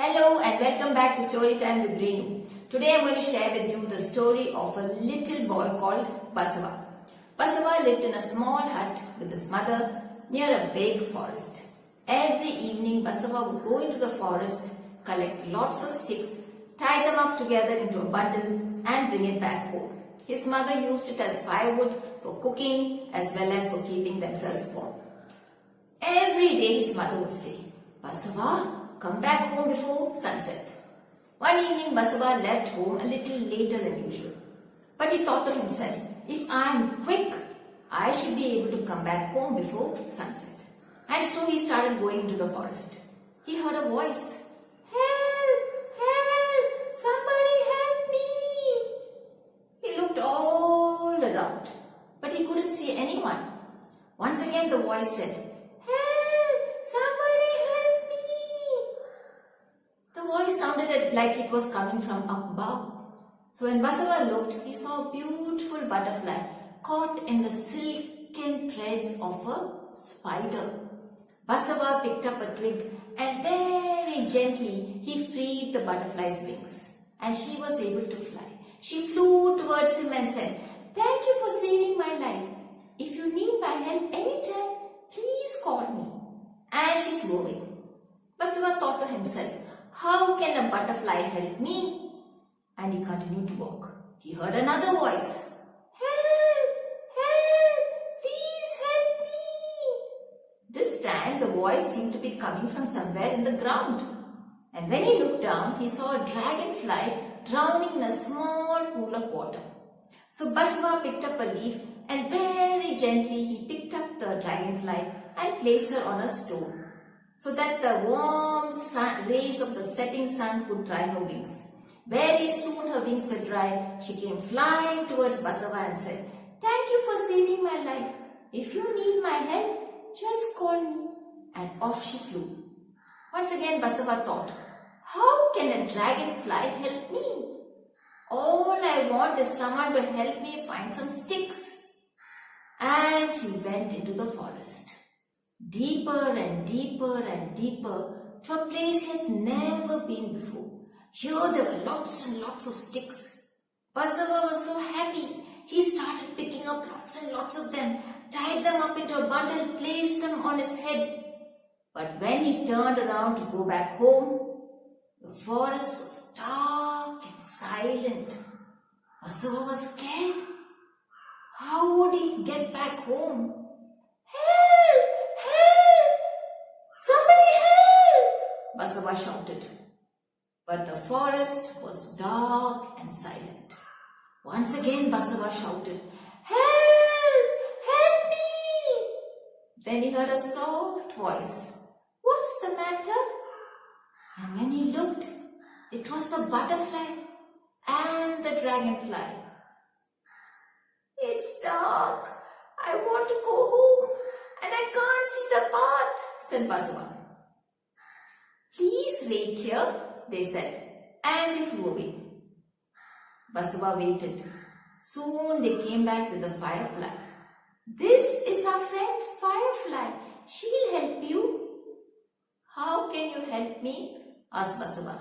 Hello and welcome back to Story Time with Renu. Today I am going to share with you the story of a little boy called Basava. Basava lived in a small hut with his mother near a big forest. Every evening Basava would go into the forest, collect lots of sticks, tie them up together into a bundle and bring it back home. His mother used it as firewood for cooking as well as for keeping themselves warm. Every day his mother would say, "Basava, come back home before sunset." One evening Basava left home a little later than usual. But he thought to himself, if I am quick, I should be able to come back home before sunset. And so he started going into the forest. He heard a voice. "Help! Help! Somebody help me!" He looked all around, but he couldn't see anyone. Once again the voice said, "Help! Somebody help me!" The voice sounded like it was coming from up above. So when Basava looked, he saw a beautiful butterfly caught in the silken threads of a spider. Basava picked up a twig and very gently he freed the butterfly's wings, and she was able to fly. She flew towards him and said, "Thank you for saving my life. If you need my help anytime, please call me." And she flew away. Basava thought to himself, how can a butterfly help me? And he continued to walk. He heard another voice. "Help! Help! Please help me!" This time the voice seemed to be coming from somewhere in the ground. And when he looked down, he saw a dragonfly drowning in a small pool of water. So Basava picked up a leaf and very gently he picked up the dragonfly and placed her on a stone so that the warm rays of the setting sun could dry her wings. Very soon her wings were dry. She came flying towards Basava and said, "Thank you for saving my life. If you need my help, just call me." And off she flew. Once again Basava thought, how can a dragonfly help me? All I want is someone to help me find some sticks. And he went into the forest. Deeper and deeper and deeper to a place he had never been before. Here there were lots and lots of sticks. Basava was so happy. He started picking up lots and lots of them, tied them up into a bundle, placed them on his head. But when he turned around to go back home, the forest was dark and silent. Basava was scared. How would he get back home? "Help! Help! Somebody help!" Basava shouted. But the forest was dark and silent. Once again Basava shouted, "Help! Help me!" Then he heard a soft voice. "What's the matter?" And when he looked, it was the butterfly and the dragonfly. "It's dark. I want to go home and I can't see the path," said Basava. "Please wait here," they said, and they flew away. Basava waited. Soon they came back with a firefly. "This is our friend Firefly. She'll help you." "How can you help me?" asked Basava.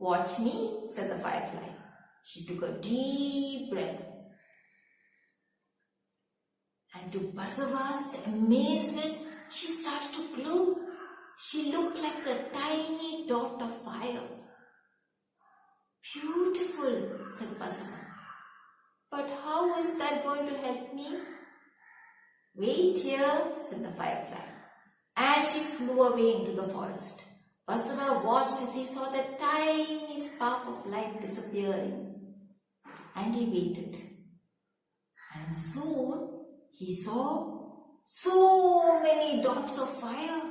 "Watch me," said the firefly. She took a deep breath. And to Basava's amazement, she started to glow. She looked like a tiny dot of fire. "Beautiful," said Basava. "But how is that going to help me?" "Wait here," said the firefly. And she flew away into the forest. Basava watched as he saw that tiny spark of light disappearing. And he waited. And soon he saw so many dots of fire.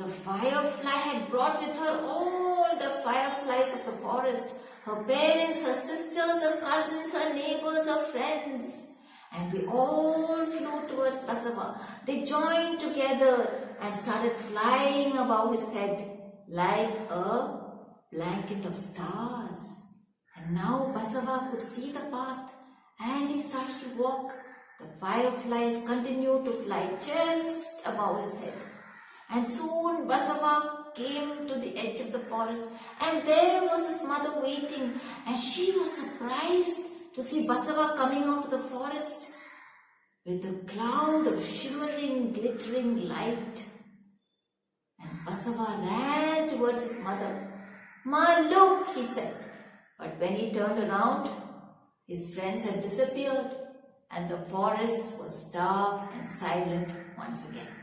The firefly had brought with her all the fireflies of the forest, her parents, her sisters, her cousins, her neighbors, her friends. And they all flew towards Basava. They joined together and started flying above his head like a blanket of stars. And now Basava could see the path and he started to walk. The fireflies continued to fly just above his head. And soon Basava came to the edge of the forest, and there was his mother waiting, and she was surprised to see Basava coming out of the forest with a cloud of shimmering, glittering light. And Basava ran towards his mother. "Ma, look," he said. But when he turned around, his friends had disappeared, and the forest was dark and silent once again.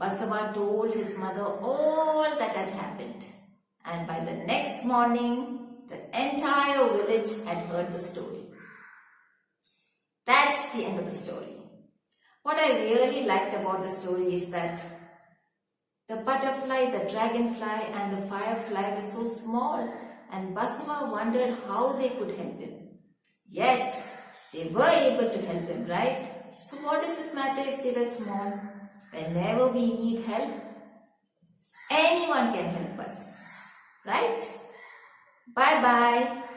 Basava told his mother all that had happened, and by the next morning, the entire village had heard the story. That's the end of the story. What I really liked about the story is that the butterfly, the dragonfly, and the firefly were so small, and Basava wondered how they could help him. Yet, they were able to help him, right? So what does it matter if they were small? Whenever we need help, anyone can help us, right? Bye-bye.